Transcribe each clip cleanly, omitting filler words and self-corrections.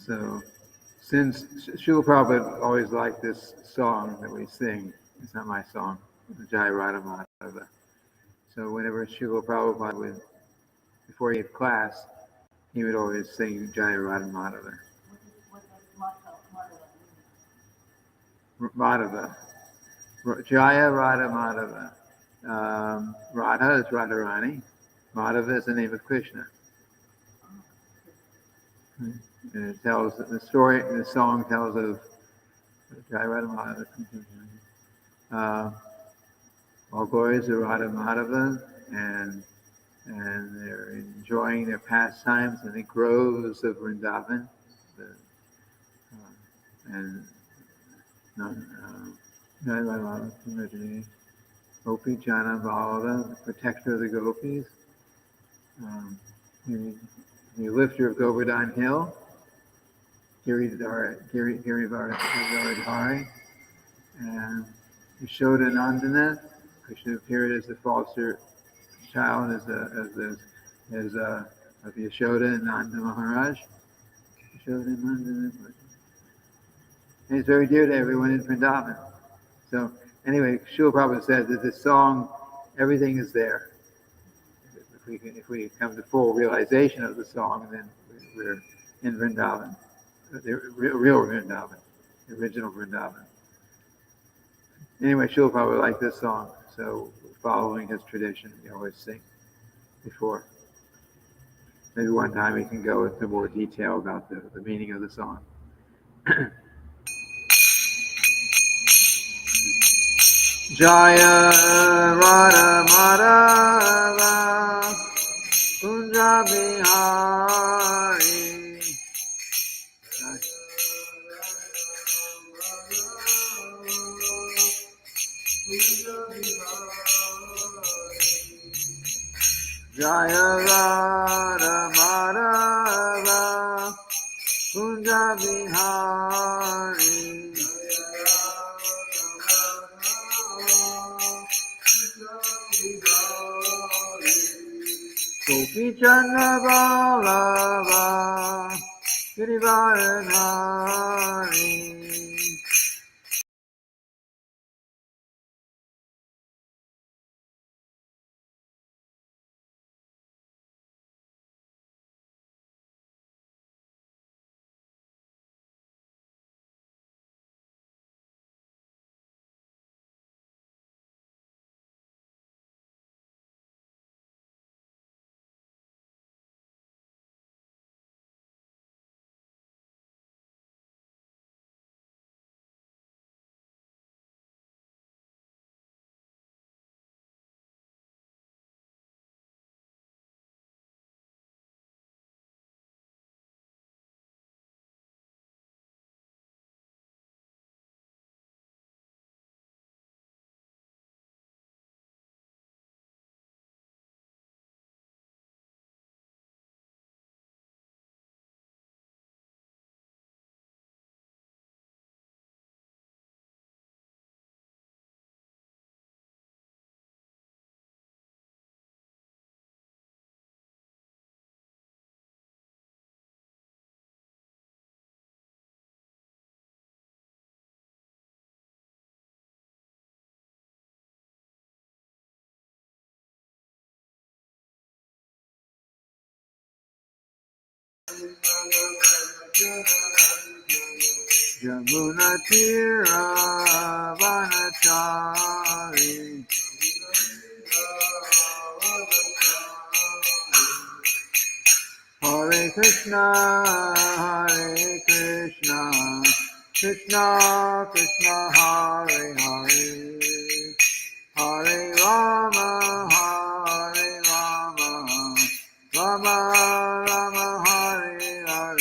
So, since Srila Prabhupada always liked this song that we sing, it's not my song, Jai Radha Madhava. So whenever Srila Prabhupada would, before he had class, he would always sing Jai Radha Madhava. Madhava. Jaya Radha Madhava. Radha is Radharani. Madhava is the name of Krishna. And it tells the story. The song tells of Jaya Radha Madhava. All glories of Radha Madhava, and they're enjoying their pastimes in the groves of Vrindavan. Gopi Jana Vallabha, the protector of the gopis, the lifter of Govardhan Hill, Giridhari, and Yashoda Nandana. Krishna appeared as the foster child of Yashoda and Nanda Maharaj. Yashoda and Nandana. And it's very dear to everyone in Vrindavan. So anyway, Srila Prabhupada said that this song, everything is there. If we come to full realization of the song, then we're in Vrindavan, the real Vrindavan, the original Vrindavan. Anyway, Srila Prabhupada liked this song, so following his tradition, we always sing before. Maybe one time we can go into more detail about the meaning of the song. Jaya Radha Madhava Kunja Bihari Jaya Radha Madhava Kunja Bihari Gopi Chandra Vallabha Giridhari Jamuna Tira Vanachari Hare Krishna Krishna Krishna Hare Hare Hare Rama Rama Rama Hare Hare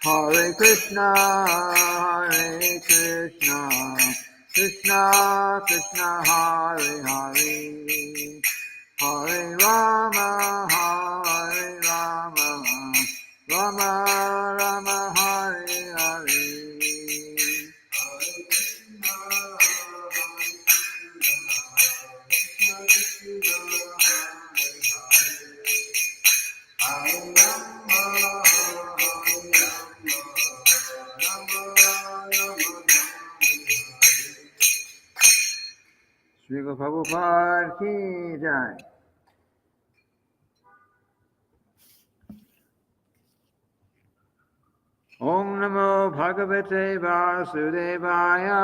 Hare Krishna Krishna Krishna Hare Hare Hare Rama Rama Prabhupada ki jai. Om Namo Bhagavate Vasudevaya.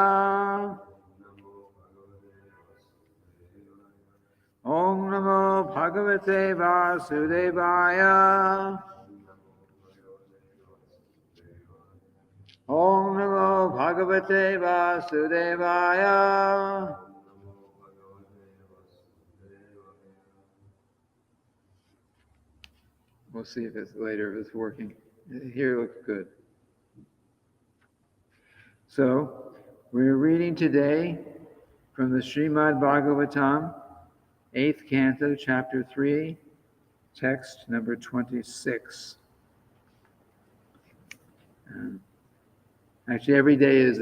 Om Namo Bhagavate Vasudevaya. Om Namo Bhagavate Vasudevaya. We'll see if it's later if it's working. Here it looks good. So, we're reading today from the Srimad-bhagavatam, 8th canto, chapter 3, text number 26. Actually, every day is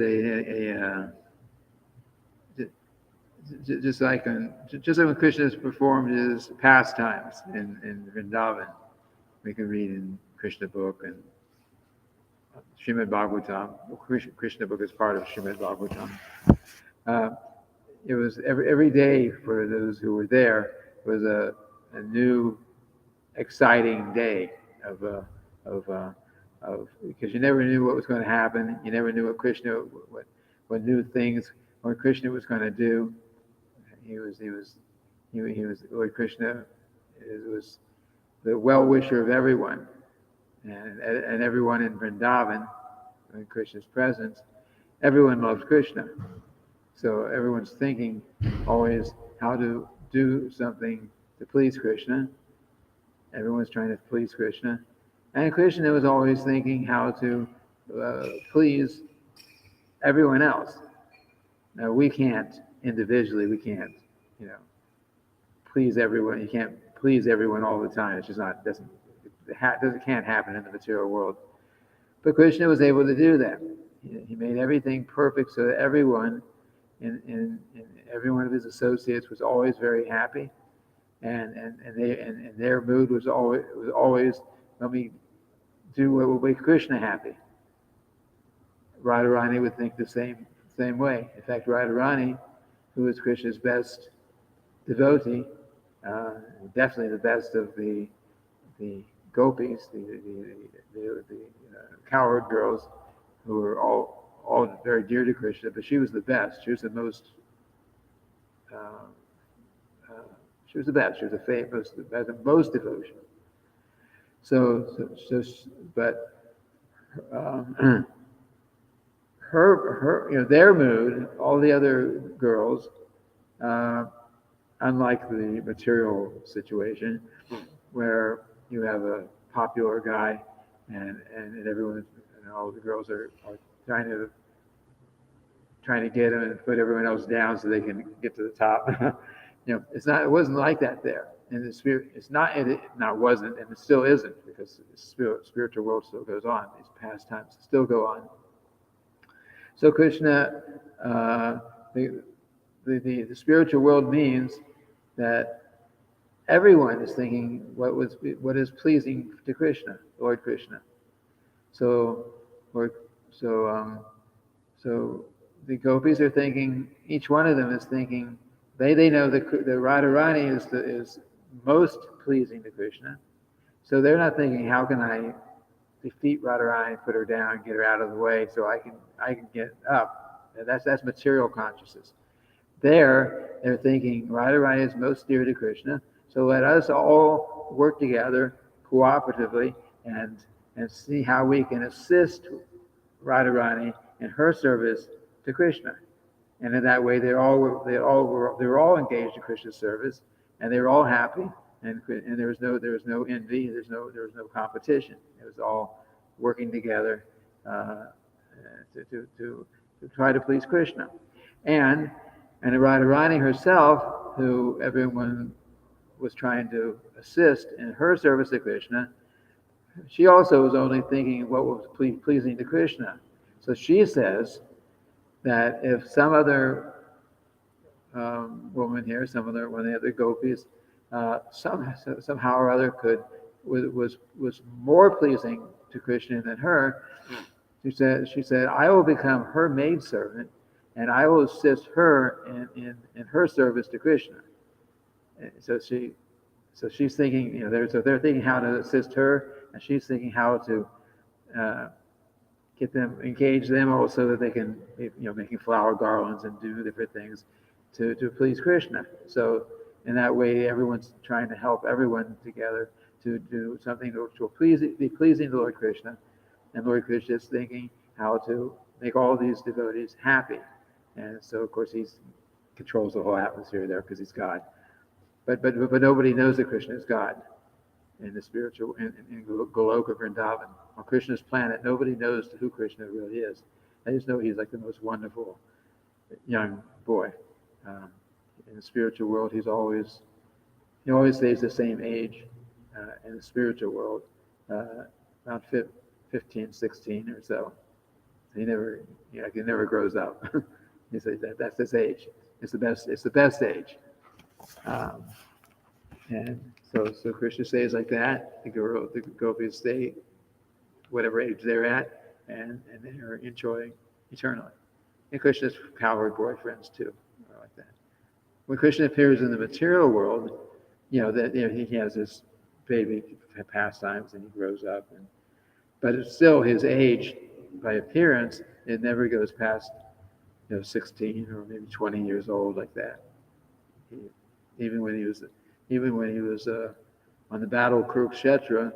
just like when Krishna has performed his pastimes in Vrindavan. We can read in Krishna book and Srimad-bhagavatam. Krishna book is part of Srimad-bhagavatam. It was every day for those who were there was a new, exciting day of because you never knew what was going to happen. You never knew what new things, what Krishna was going to do. Lord Krishna was the well-wisher of everyone, and everyone in Vrindavan, in Krishna's presence, everyone loves Krishna. So everyone's thinking always how to do something to please Krishna. Everyone's trying to please Krishna. And Krishna was always thinking how to please everyone else. Now, we can't, individually, please everyone. You can't please everyone all the time. It's just can't happen in the material world. But Krishna was able to do that. He made everything perfect so that everyone, and every one of his associates was always very happy, and their mood was always let me do what will make Krishna happy. Radharani would think the same way. In fact, Radharani, who was Krishna's best devotee, definitely the best of the gopis, the cowherd girls, who were all very dear to Krishna, but she was the best. She was the most. She was the best. She was the most devotion. But her their mood, all the other girls, unlike the material situation, where you have a popular guy and everyone and all the girls are trying to get him and put everyone else down so they can get to the top. It wasn't like that there. And the spirit, it wasn't, and it still isn't, because the spiritual world still goes on. These pastimes still go on. So Krishna, the spiritual world means that everyone is thinking what is pleasing to Krishna, Lord Krishna. So the gopis are thinking. Each one of them is thinking. They know that the Radharani is most pleasing to Krishna. So they're not thinking, how can I defeat Radharani, put her down, get her out of the way so I can get up. That's material consciousness. They're thinking Radharani is most dear to Krishna, so let us all work together cooperatively and see how we can assist Radharani in her service to Krishna. And in that way, they were all engaged in Krishna's service, and they were all happy. And there was no envy. There was no competition. It was all working together to try to please Krishna. And Radharani herself, who everyone was trying to assist in her service to Krishna, she also was only thinking what was pleasing to Krishna. So she says that if some other woman here, one of the other gopis, somehow or other was more pleasing to Krishna than her, she said, I will become her maidservant and I will assist her in her service to Krishna. And so she's thinking, they're thinking how to assist her, and she's thinking how to uh, engage them also, that they can, making flower garlands and do different things to please Krishna. So in that way, everyone's trying to help everyone together to do something to be pleasing to Lord Krishna. And Lord Krishna is thinking how to make all these devotees happy. And so, of course, he controls the whole atmosphere there because he's God. But nobody knows that Krishna is God in the spiritual, in Goloka Vrindavan. On Krishna's planet, nobody knows who Krishna really is. They just know he's like the most wonderful young boy. In the spiritual world, he always stays the same age in the spiritual world, about 15, 16 or so. He never grows up. He says that's his age. It's the best age. And so Krishna stays like that. The gopis stay whatever age they're at, and they're enjoying eternally. And Krishna's cowherd boyfriends too are like that. When Krishna appears in the material world, he has his baby pastimes and he grows up, but it's still his age by appearance. It never goes past 16 or maybe 20 years old like that. Even when he was on the battle of Kurukshetra,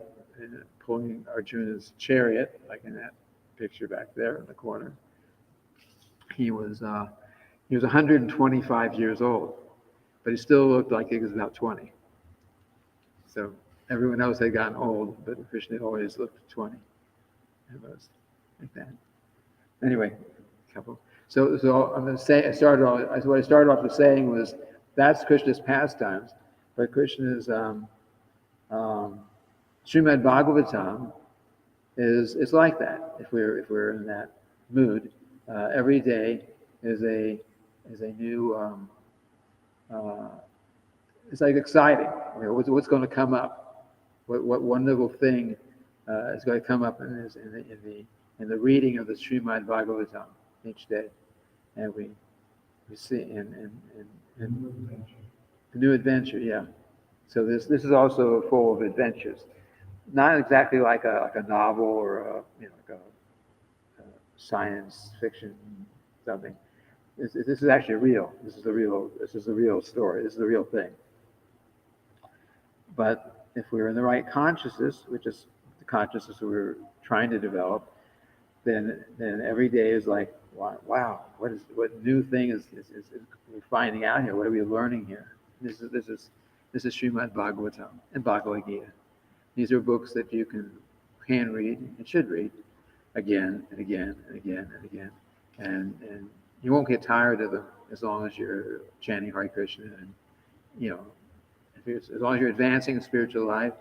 pulling Arjuna's chariot, like in that picture back there in the corner, he was 125 years old, but he still looked like he was about 20. So everyone else had gotten old, but Krishna always looked 20. It was like that. Anyway, So I'm going to say, what I started off with saying was that's Krishna's pastimes, but Krishna's Srimad-bhagavatam is like that. If we're in that mood, every day is a new. It's like exciting. What's going to come up? What wonderful thing is going to come up in the reading of the Srimad-bhagavatam each day, and we see in a new adventure. Yeah. So this is also full of adventures, not exactly like a novel or like a science fiction something. This is actually real. This is the real story. This is the real thing. But if we're in the right consciousness, which is the consciousness we're trying to develop, then every day is like, wow, what new thing is we're finding out here? What are we learning here? This is Srimad-bhagavatam and Bhagavad Gita. These are books that you can read and should read again and again and again and again, and you won't get tired of them as long as you're chanting Hare Krishna, and as long as you're advancing in spiritual life,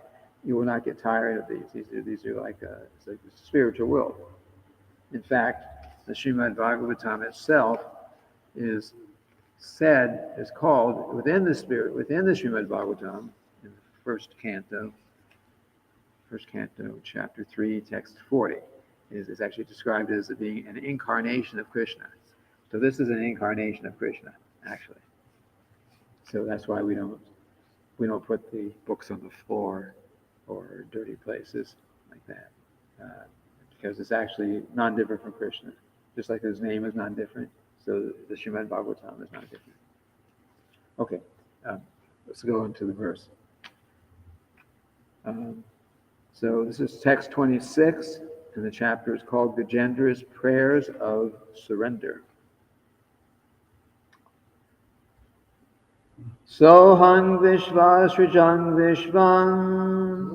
you will not get tired of these. These are like it's like a spiritual world. In fact, the Srimad-bhagavatam itself is called within the Srimad-bhagavatam in the first canto, chapter 3, text 40, is actually described as being an incarnation of Krishna. So this is an incarnation of Krishna, actually. So that's why we don't put the books on the floor or dirty places like that, because it's actually non-different from Krishna, just like his name is non-different. So the Srimad-bhagavatam is not different. Okay, let's go into the verse. So this is text 26, and the chapter is called Gajendra's Prayers of Surrender. Sohang Vishva Srijang Vishvam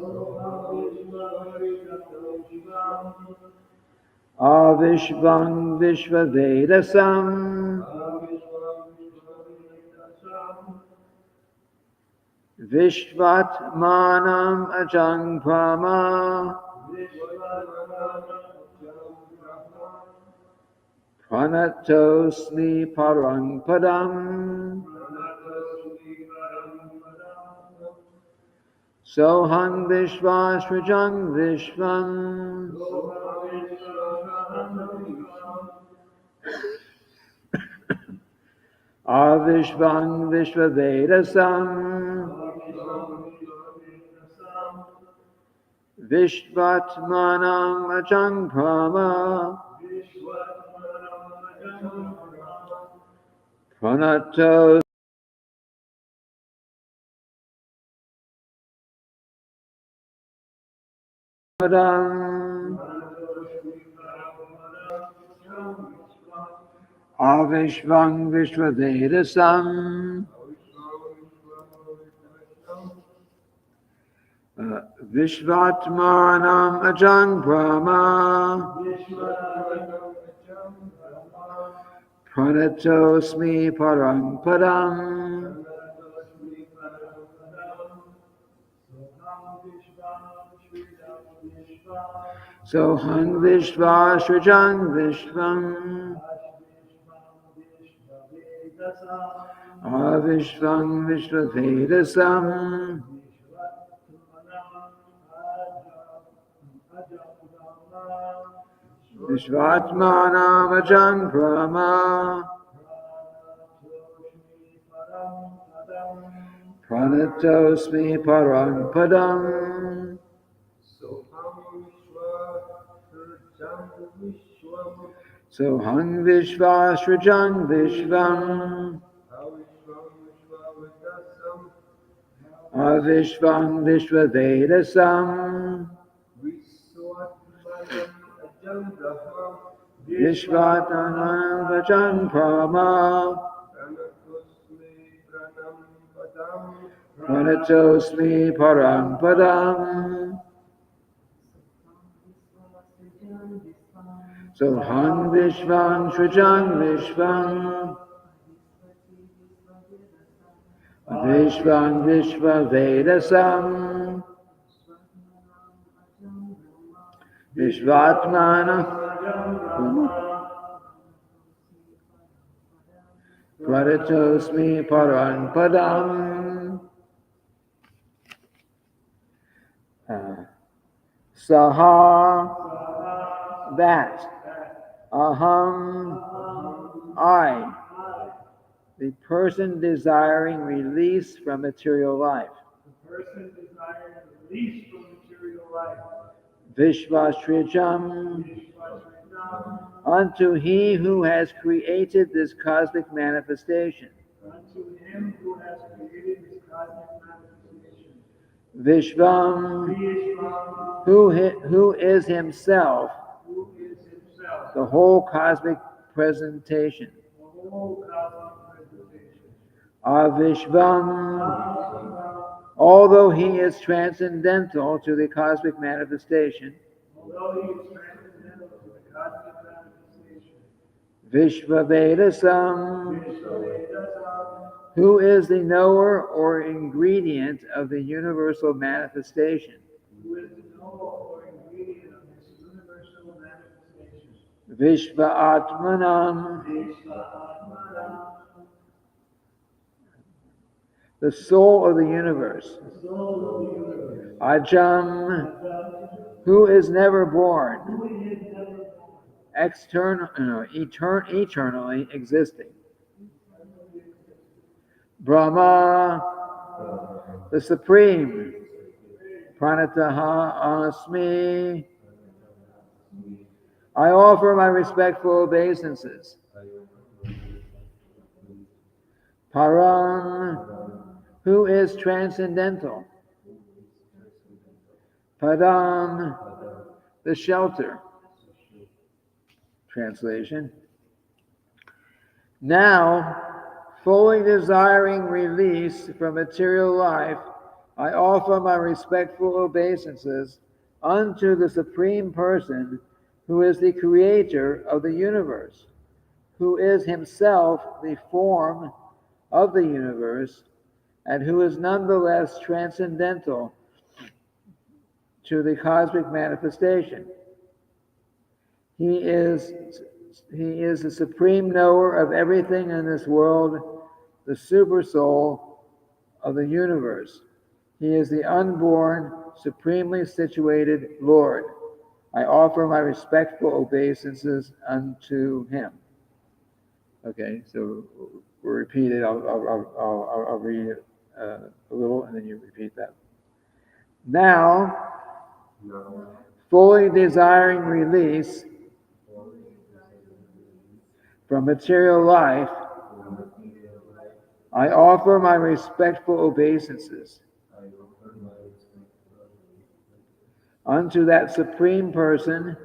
Avishvang Vishvavedasam Vishvat Manam Ajang Brahma Pranatosmi Parang Padam Sohang Vishva Srijang Vishvam Avishvang Vishvavedasam Vishvatmanam Ajangprama Pranato Padam Avishvang Vishvavedasam Vishvatmanam Ajangprama Pranatosmi Parang Padam Sohang Vishva Srijang Vishvam Avishvang Vishvavedasam Vishvatmanam Ajangprama Pranatosmi Parang Padam Sohang Vishva Srijang Vishvam Avishvang Vishvavedasam Vishvatmanam Ajangprama Pranatosmi Parang Padam Sohang Vishvam Srijang Vishvam Vishvam Vishvavedasam Vishvatmana Pranatosmi Parang Padam Saha that Aham I the person desiring release from material life. Vishvasrijam unto he who has created this cosmic manifestation. Vishvam who is himself the whole cosmic presentation. Avishvam, although he is transcendental to the cosmic manifestation. Vishvavedasam, who is the knower or ingredient of the universal manifestation. Vishva-atmanam, the soul of the universe. Ajam, who is never born, eternally existing. Brahma, the supreme. Pranataha asmi. I offer my respectful obeisances. Param, who is transcendental. Padam, the shelter. Translation. Now, fully desiring release from material life, I offer my respectful obeisances unto the Supreme Person, who is the creator of the universe, who is himself the form of the universe, and who is nonetheless transcendental to the cosmic manifestation. He is the supreme knower of everything in this world, the super soul of the universe. He is the unborn, supremely situated Lord. I offer my respectful obeisances unto him. Okay, so we'll repeat it. I'll read it a little, and then you repeat that. Now, fully desiring release from material life, I offer my respectful obeisances unto that Supreme Person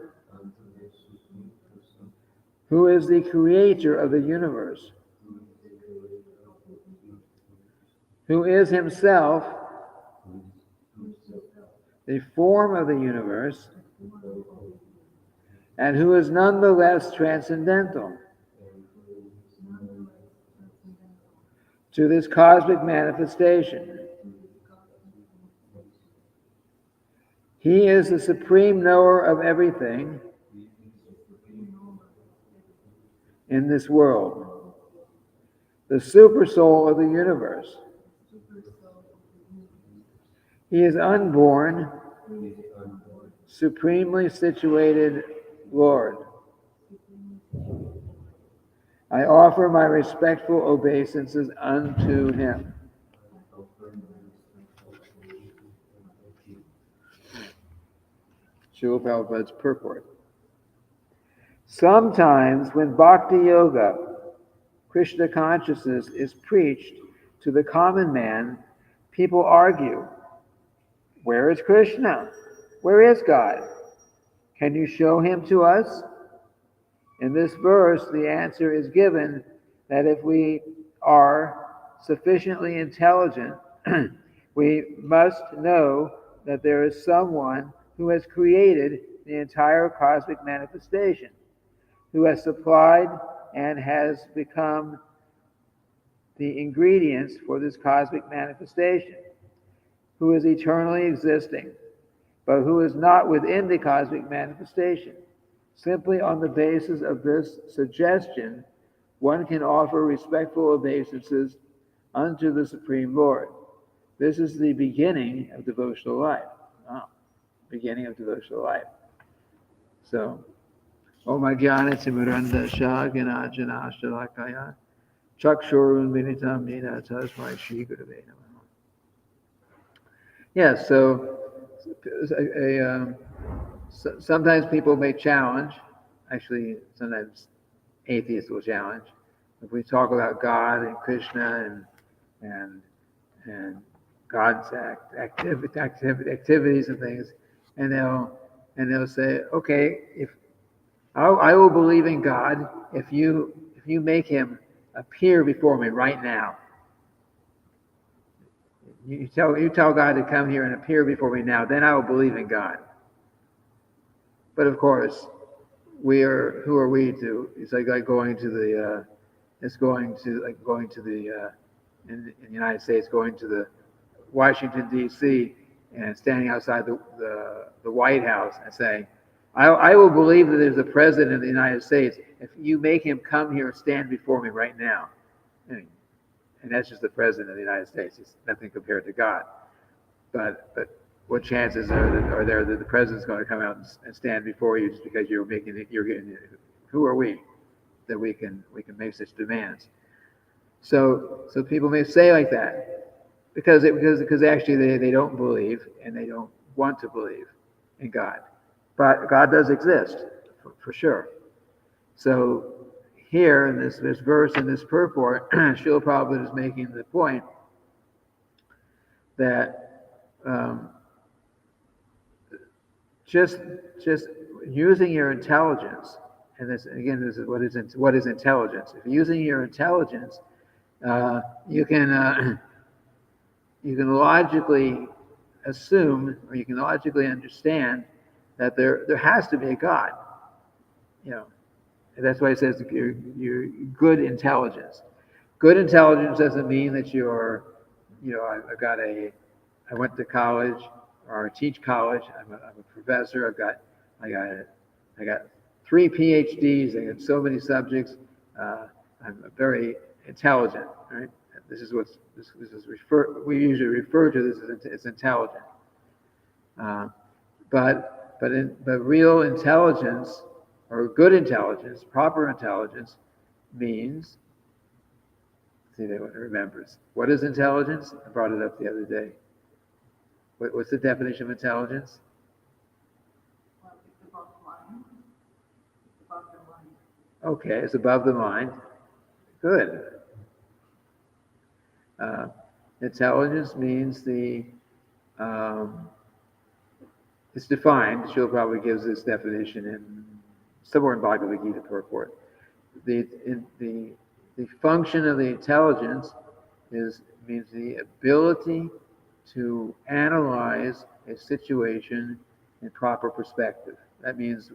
who is the creator of the universe, who is himself the form of the universe, and who is nonetheless transcendental to this cosmic manifestation. He is the supreme knower of everything in this world, the supersoul of the universe. He is unborn, supremely situated Lord. I offer my respectful obeisances unto him. Srila Prabhupada's purport. Sometimes when Bhakti Yoga, Krishna consciousness, is preached to the common man, people argue, where is Krishna? Where is God? Can you show him to us? In this verse, the answer is given that if we are sufficiently intelligent, we must know that there is someone who has created the entire cosmic manifestation, who has supplied and has become the ingredients for this cosmic manifestation, who is eternally existing, but who is not within the cosmic manifestation. Simply on the basis of this suggestion, one can offer respectful obeisances unto the Supreme Lord. This is the beginning of devotional life. Beginning of devotional life. So, Om Ajnana Timuranda Shagana Jana Shalakaya Chakshurun Vinitam Nina Tasmai Shri Gurave Namaha. Yes, so sometimes people may challenge, actually sometimes atheists will challenge, if we talk about God and Krishna and God's activities and things, and they'll say, okay, if I will believe in God if you make him appear before me right now. You tell God to come here and appear before me now, then I will believe in God. But of course, who are we to? It's like going to the in the United States, going to the Washington D.C. and standing outside the White House and saying, I will believe that there's a president of the United States if you make him come here and stand before me right now. And that's just the president of the United States. It's nothing compared to God. But what chances are there that the president's going to come out and stand before you just because you're getting it? Who are we that we can make such demands? So people may say like that because actually they don't believe and they don't want to believe in God. But God does exist for sure. So here in this verse, in this purport, Srila Prabhupada is making the point that just using your intelligence, and this is what is intelligence. If using your intelligence, you can logically assume, or you can logically understand that there has to be a God. And that's why it says your good intelligence. Good intelligence doesn't mean that you're, I went to college or teach college. I'm a professor. I got 3 PhDs. I got so many subjects. I'm very intelligent. Right? This is we usually refer to this as intelligent. But real intelligence, or good intelligence, proper intelligence, means See if anyone remembers. What is intelligence? I brought it up the other day. What's the definition of intelligence? Well, it's above mind. It's above the mind. Okay, it's above the mind. Good. Intelligence means it's defined. She'll probably gives this definition in somewhere in Bhagavad Gita purport. The function of the intelligence means the ability to analyze a situation in proper perspective. That means,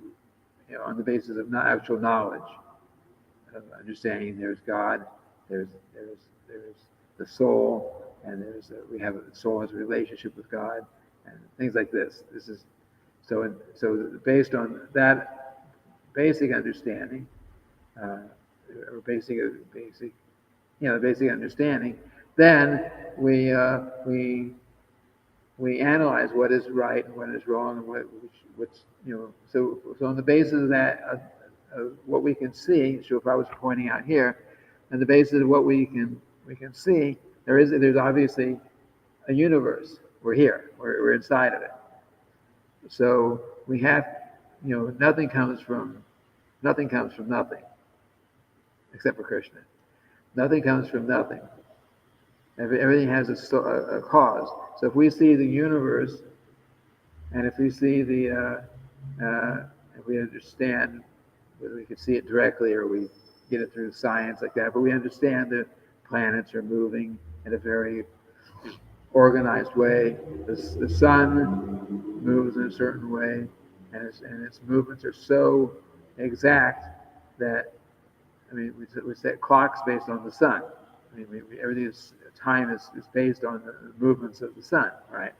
on the basis of actual knowledge, of understanding there's God, there's the soul, and the soul has a relationship with God, and things like this. This is so based on that basic understanding, or basic understanding, then we analyze what is right and what is wrong, and what's So on the basis of that, of what we can see, Srila was pointing out here, on the basis of what we can see, there's obviously a universe. We're here. We're inside of it. So we have, nothing comes from nothing, except for Krishna. Nothing comes from nothing. Everything has a cause. So if we see the universe, and if we see if we understand, whether we can see it directly or we get it through science like that, but we understand that planets are moving in a very organized way. The sun moves in a certain way, and its movements are so exact that, we set clocks based on the sun. Everything time is based on the movements of the sun, right?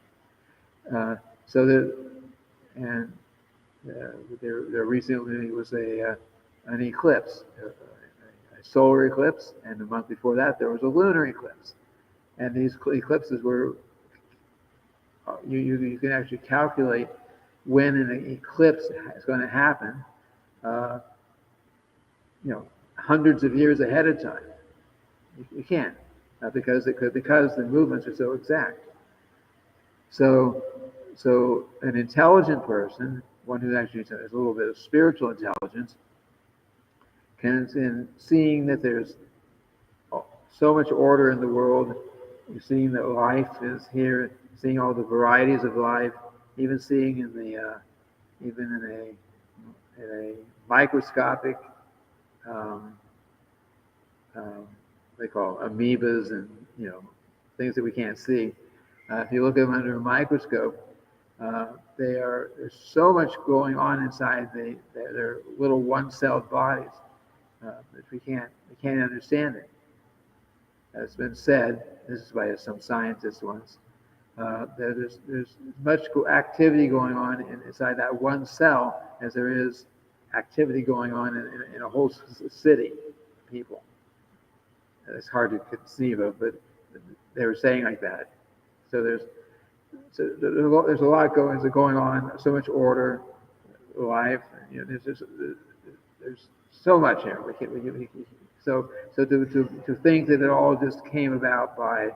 So that, and there recently was an eclipse, a solar eclipse, and the month before that there was a lunar eclipse. And these eclipses were, you can actually calculate when an eclipse is going to happen, hundreds of years ahead of time. You can't, because the movements are so exact. So an intelligent person, one who actually has a little bit of spiritual intelligence, in seeing that there's so much order in the world, you're seeing that life is here, seeing all the varieties of life, even seeing in a microscopic, they call amoebas and things that we can't see. If you look at them under a microscope, there's so much going on inside their little one-celled bodies that we can't understand it. It's been said, this is by some scientists once, that there's much activity going on inside that one cell as there is activity going on in a whole city of people. It's hard to conceive of, but they were saying like that. So there's a lot going on, so much order, life. There's so much here. So to think that it all just came about by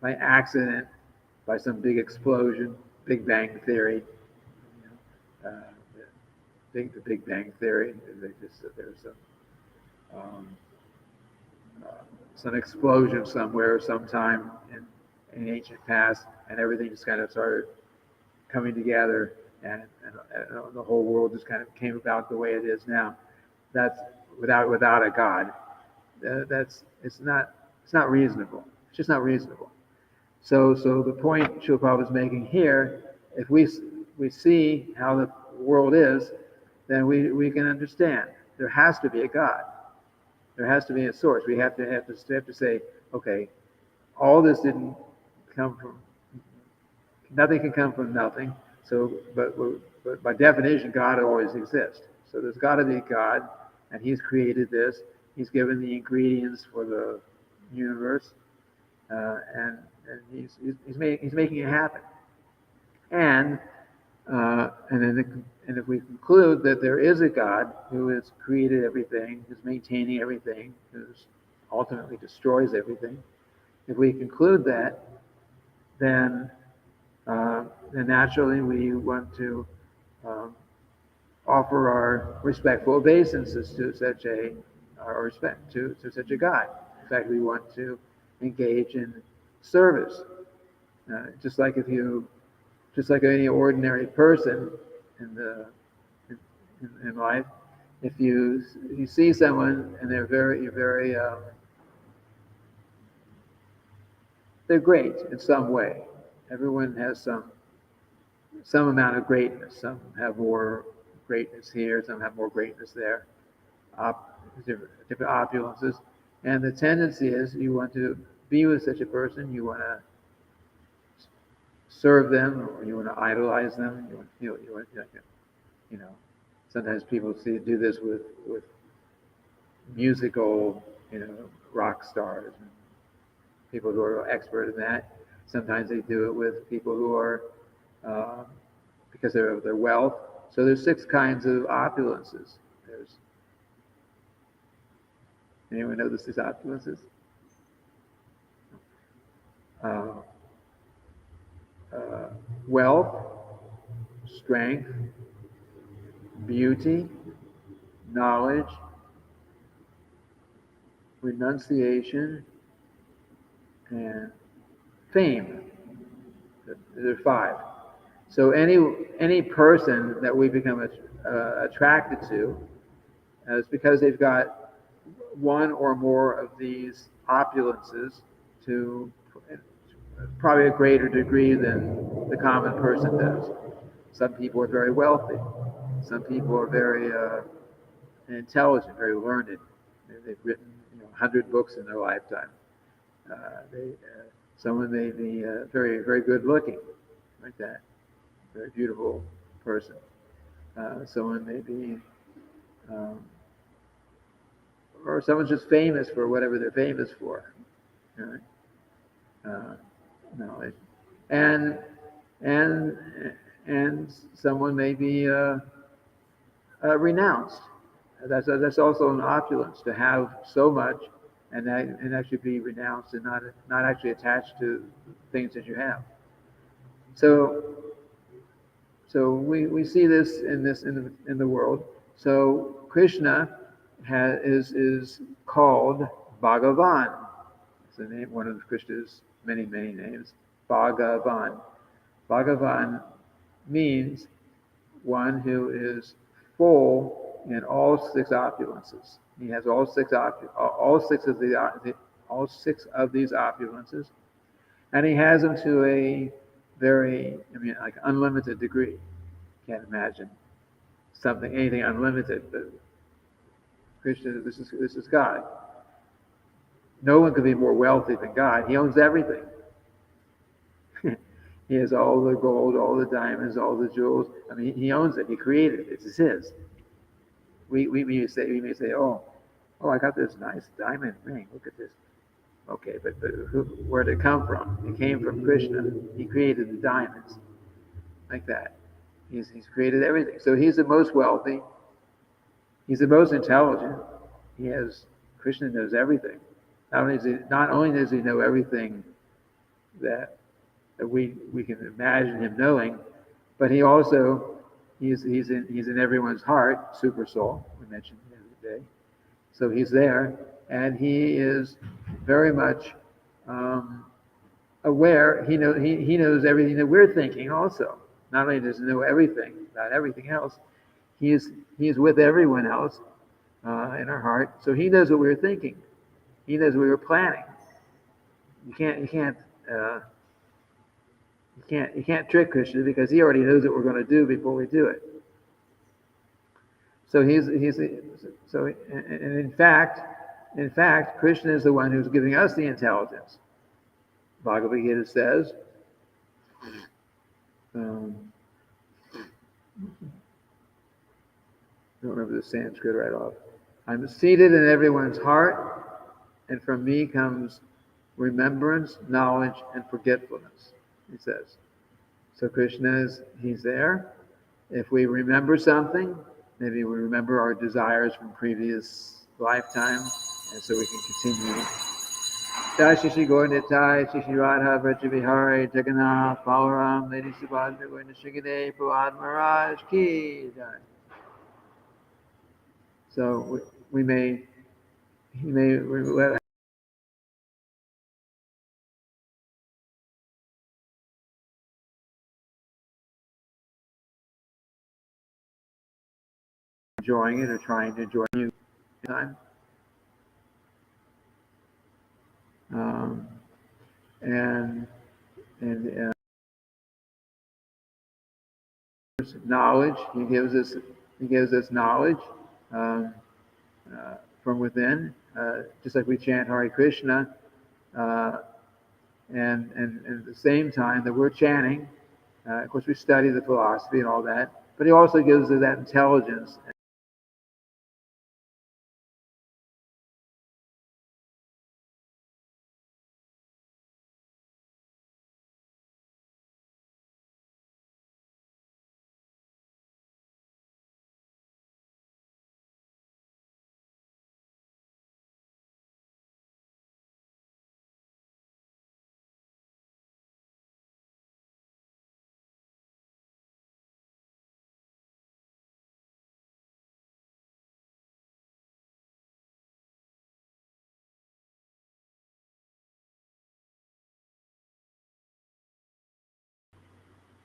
accident, by some big explosion, Big Bang Theory. The Big Bang Theory. There's some explosion somewhere, sometime in ancient past, and everything just kind of started coming together, and the whole world just kind of came about the way it is now. That's without a God. It's not reasonable. It's just not reasonable. So the point Srila Prabhupada is making here, if we see how the world is, then we can understand there has to be a God. There has to be a source. We have to say, okay, all this didn't come from nothing. Can come from nothing. So, but by definition, God always exists. So there's got to be God, and He's created this. He's given the ingredients for the universe, and he's making it happen. And if we conclude that there is a God who has created everything, who's maintaining everything, who's ultimately destroys everything. If we conclude that, then naturally we want to um, offer our respectful obeisances to such a our respect to such a God. In fact, we want to engage in service, just like any ordinary person in the in life. If you see someone and they're great in some way. Everyone has some amount of greatness. Some have more greatness here. Some have more greatness there. Different opulences, and the tendency is you want to be with such a person. You want to serve them, or you want to idolize them. You want you know. Sometimes people do this with musical rock stars and people who are expert in that. Sometimes they do it with people who are uh, because of their wealth. So there's 6 kinds of opulences. There's anyone know the 6 opulences? Uh, uh, Wealth, strength, beauty, knowledge, renunciation, and fame. There are 5. So any person that we become attracted to is because they've got one or more of these opulences to probably a greater degree than the common person does. Some people are very wealthy. Some people are very intelligent, very learned. They've written 100 books in their lifetime. Someone may be very, very good looking, like that, very beautiful person. Someone may be, um, or someone's just famous for whatever they're famous for. Right? Knowledge, and and and someone may be renounced. That's also an opulence to have so much and actually be renounced and not actually attached to things that you have. So we see this in the world. So Krishna is called Bhagavan. It's the name, one of Krishna's many names. Bhagavan. Bhagavan means one who is full in all 6 opulences. He has all six of these opulences, and he has them to a very, like unlimited degree. Can't imagine anything unlimited, but Krishna, this is God. No one could be more wealthy than God. He owns everything. He has all the gold, all the diamonds, all the jewels. He owns it. He created it. It's his. We may say, oh, I got this nice diamond ring. Look at this. Okay, but where did it come from? It came from Krishna. He created the diamonds, like that. He's created everything. So he's the most wealthy. He's the most intelligent. Krishna knows everything. Not only does he know everything that we can imagine him knowing, but he also he's in everyone's heart, super soul, we mentioned the other day. So he's there, and he is very much aware. He knows everything that we're thinking also. Not only does he know everything about everything else, he is with everyone else in our heart. So he knows what we're thinking. He knows what we're planning. You can't trick Krishna because he already knows what we're going to do before we do it. So and in fact, Krishna is the one who's giving us the intelligence. Bhagavad Gita says, I don't remember the Sanskrit right off. I'm seated in everyone's heart, and from me comes remembrance, knowledge, and forgetfulness, he says. So Krishna he's there. If we remember something, maybe we remember our desires from previous lifetime, And so we can continue. Jai Shri Shri Gaur Nitai, Shri Shri Radha Vraja Vihari, Jagannath, Balaram, Lady Subhadra, Govinda Shigade, Prahlad Maharaj Ki Jai. So we may, he may let enjoying it or trying to enjoy you time. And knowledge, he gives us knowledge um, from within, just like we chant Hare Krishna, and at the same time that we're chanting, of course we study the philosophy and all that, but he also gives us that intelligence.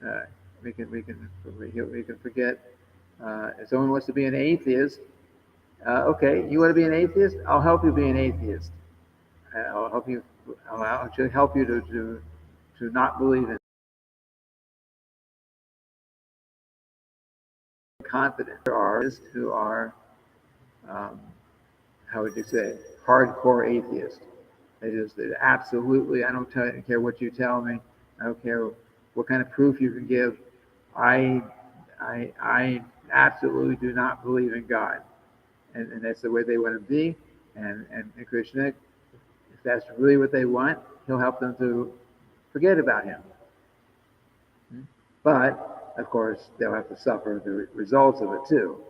Uh, we can forget. If someone wants to be an atheist, okay, you want to be an atheist? I'll help you be an atheist. I'll help you. I'll actually help you to not believe in confidence. There are who are, how would you say, hardcore atheists. They absolutely. I don't care what you tell me. I don't care what kind of proof you can give. I I absolutely do not believe in God, and that's the way they want to be. And Krishna, if that's really what they want, he'll help them to forget about him. But of course, they'll have to suffer the results of it too.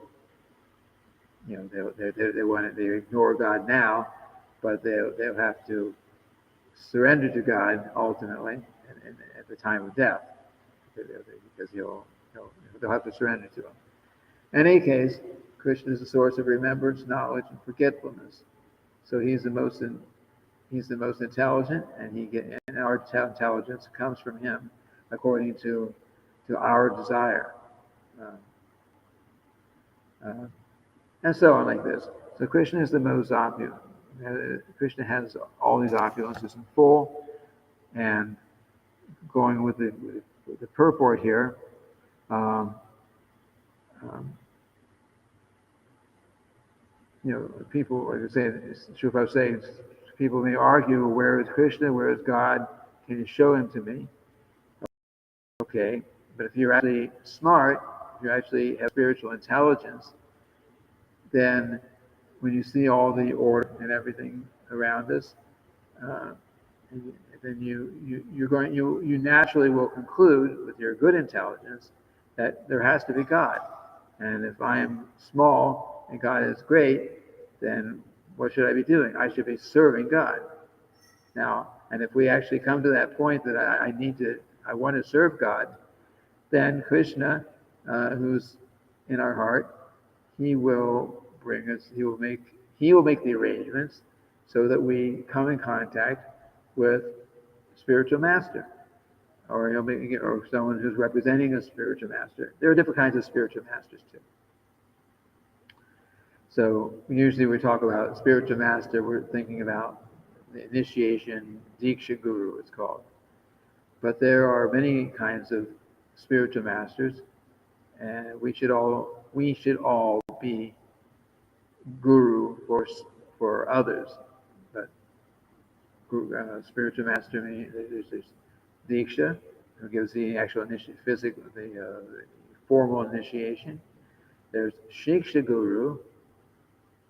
You know, they ignore God now, but they'll have to surrender to God ultimately, and at the time of death, because they'll have to surrender to Him. In any case, Krishna is the source of remembrance, knowledge, and forgetfulness. So he's the most intelligent, and our intelligence comes from him, according to our desire, uh, and so on like this. So Krishna is the most opulent. Krishna has all these opulences in full, and going with the purport here. Um, um, People, like I say, Srila was saying, people may argue, where is Krishna, where is God? Can you show him to me? Okay, but if you're actually smart, if you actually have spiritual intelligence, then when you see all the order and everything around us, uh, then you naturally will conclude with your good intelligence that there has to be God. And if I am small and God is great, then what should I be doing? I should be serving God. Now, and if we actually come to that point that I want to serve God, then Krishna, who's in our heart, he will bring us. He will make the arrangements so that we come in contact with spiritual master, or or someone who's representing a spiritual master. There are different kinds of spiritual masters too. So usually we talk about spiritual master, we're thinking about the initiation, Diksha Guru it's called. But there are many kinds of spiritual masters, and we should all be guru for others. But spiritual master means there's Diksha, who gives the actual the formal initiation. There's Shiksha Guru,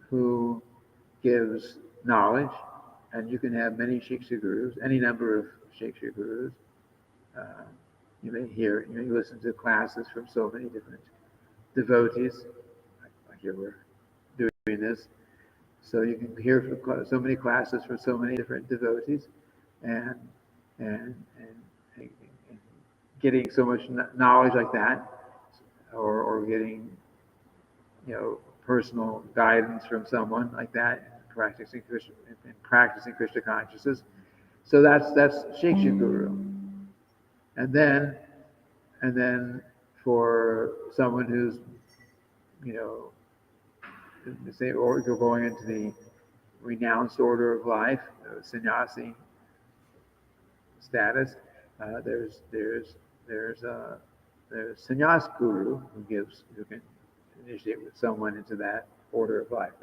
who gives knowledge, and you can have many Shiksha Gurus, any number of Shiksha Gurus. Uh, you may listen to classes from so many different devotees, like here we're doing this. So you can hear from so many classes from so many different devotees, and and and, and getting so much knowledge like that, or getting personal guidance from someone like that, practicing Krishna consciousness. So that's Shiksha Guru, and then for someone who's say, or you're going into the renounced order of life, sannyasi status. There's sannyas guru who can initiate with someone into that order of life.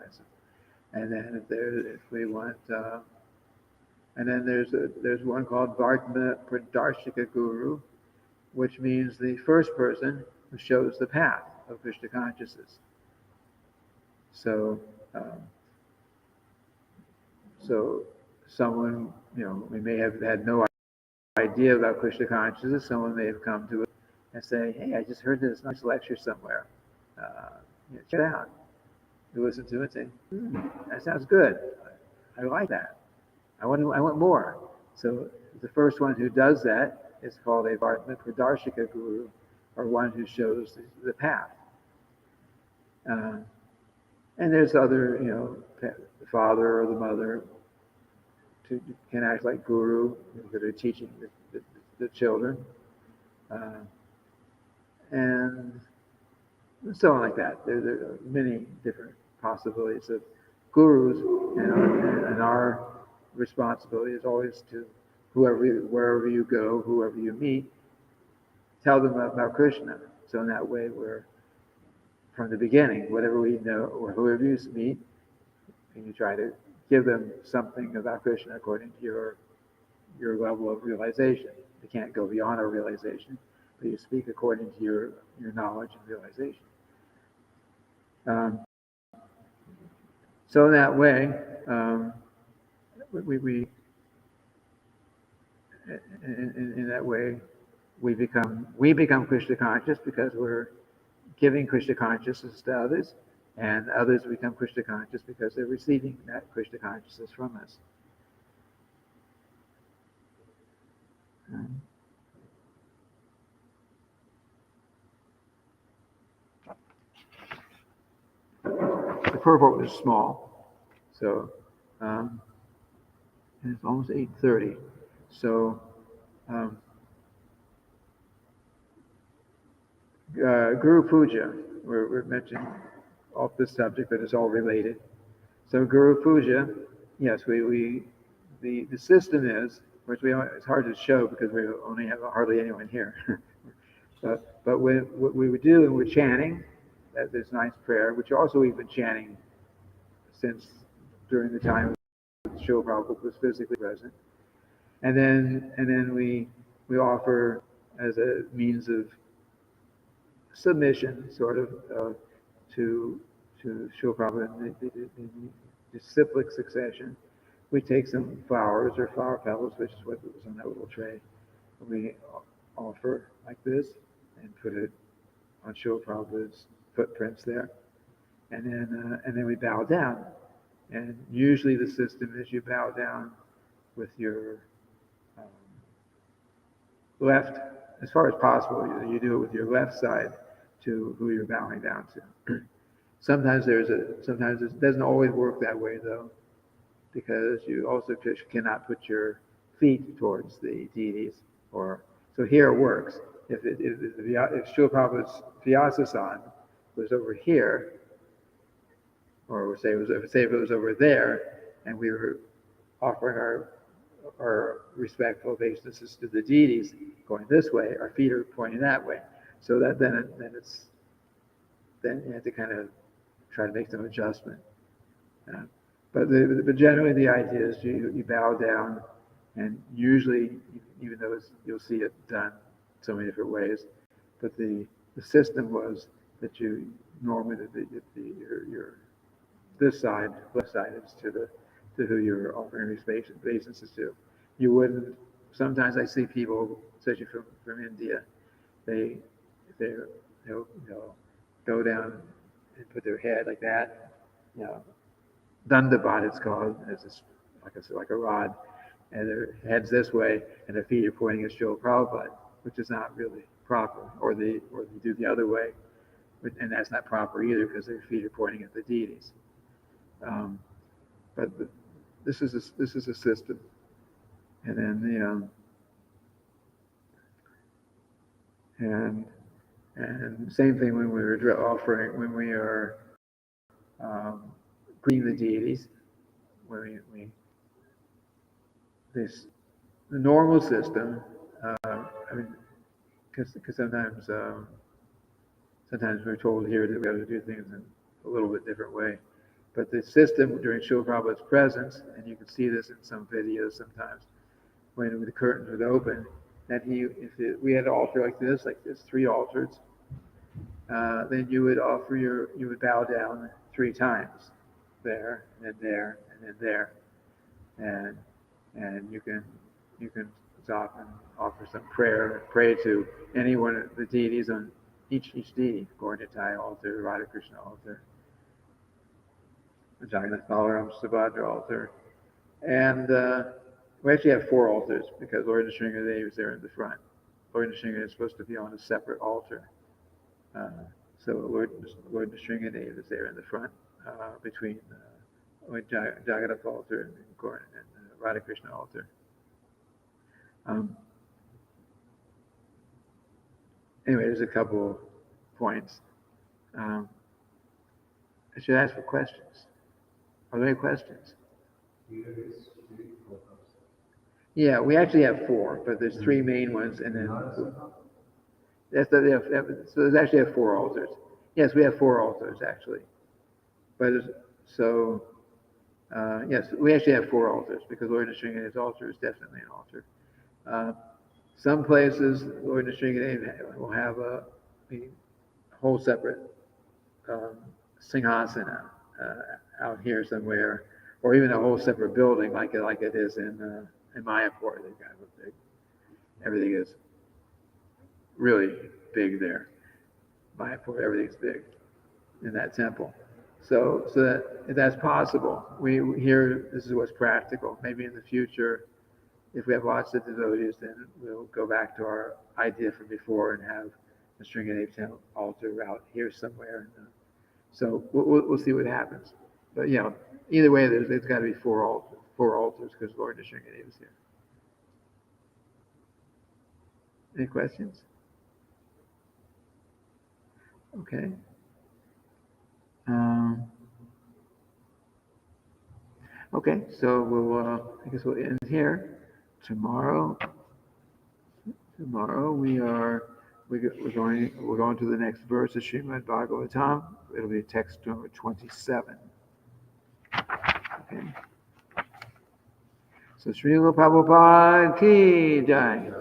And then if we want, and then there's one called Vartma Pradarshika Guru, which means the first person who shows the path of Krishna consciousness. So someone, we may have had no idea about Krishna consciousness. Someone may have come to us and say, "Hey, I just heard this nice lecture somewhere. Check it out." You listen to it and say, "That sounds good. I like that. I want more." So the first one who does that is called a Vartma Pradarshika Guru, or one who shows the path. And there's other, the father or the mother can act like guru that are teaching the children, and so on like that. There are many different possibilities of gurus, and our responsibility is always to wherever you go, whoever you meet, tell them about Krishna. So in that way, we're from the beginning, whatever we know or whoever you meet, and you try to give them something about Krishna according to your level of realization. You can't go beyond our realization, but you speak according to your knowledge and realization. So in that way, we in that way we become Krishna conscious because we're giving Krishna consciousness to others, and others become Krishna conscious because they're receiving that Krishna consciousness from us. The purport is small, so it's almost 8:30. So Guru Puja, we're mentioning off this subject, but it's all related. So Guru Puja, yes, the system is, which it's hard to show because we only have hardly anyone here. but what we would do, and we're chanting this nice prayer, which also we've been chanting since during the time Srila Prabhupada was physically present, and then we offer as a means of submission, sort of, to Srila Prabhupada in the disciplic succession. We take some flowers or flower petals, which is what was on that little tray. We offer like this and put it on Srila Prabhupada's footprints there, and then we bow down. And usually the system is you bow down with your left, as far as possible. You do it with your left side to who you're bowing down to. Sometimes it doesn't always work that way though, because you also cannot put your feet towards the deities. So here it works. If Srila Prabhupada's Vyasa-san was over here, or say if it was over there, and we were offering our respectful obeisances to the deities going this way, our feet are pointing that way. So that then you have to kind of try to make some adjustment. But generally the idea is you bow down, and usually, even though you'll see it done so many different ways, but the system was that you normally your this side, left side, is to who you're offering obeisances to. You wouldn't. Sometimes I see people, especially from India, they'll go down and put their head like that, Dandabat it's called. It's this, like I said, like a rod, and their heads this way, and their feet are pointing at Srila Prabhupada, which is not really proper. Or they do the other way, and that's not proper either because their feet are pointing at the deities. But this is a system, and then and same thing when we were offering, when we are greeting the deities, when we this the normal system. I mean, because sometimes we're told here that we have to do things in a little bit different way. But the system during Srila Prabhupada's presence, and you can see this in some videos sometimes, when the curtains would open, that we had an altar like this, 3 altars, then you would bow down 3 times, there, and then there, and then there, and you can stop and offer some prayer, pray to any one of the deities on each deity, Gauratai altar, Radha Krishna altar, the Jagannath Balaram Subhadra altar, and we actually have 4 altars because Lord Nrsingadev is there in the front. Lord Nrsingadev is supposed to be on a separate altar. So Lord Nrsingadev is there in the front between Jagannath altar and Radha Krishna altar. Anyway, there's a couple points. I should ask for questions. Are there any questions? Yeah, we actually have 4, but there's 3 main ones, and then so there's actually 4 altars. Yes, we have 4 altars actually, but yes, we actually have 4 altars because Lord Nrsingadev's altar is definitely an altar. Some places Lord Nrsingadev will have a whole separate singhasana out here somewhere, or even a whole separate building like it is in Mayapur. They've got a big, everything is really big there. Mayapur, everything's big in that temple. So that's possible. We here, this is what's practical. Maybe in the future, if we have lots of devotees, then we'll go back to our idea from before and have the Sringadev altar out here somewhere. So we'll see what happens. But either way, there's got to be 4 altars because Lord Nrsingadev is here. Any questions? Okay. Okay, so I guess we'll end here. Tomorrow we're going to the next verse of Srimad-bhagavatam. It'll be text number 27. Okay. So Srila Prabhupada ki jai.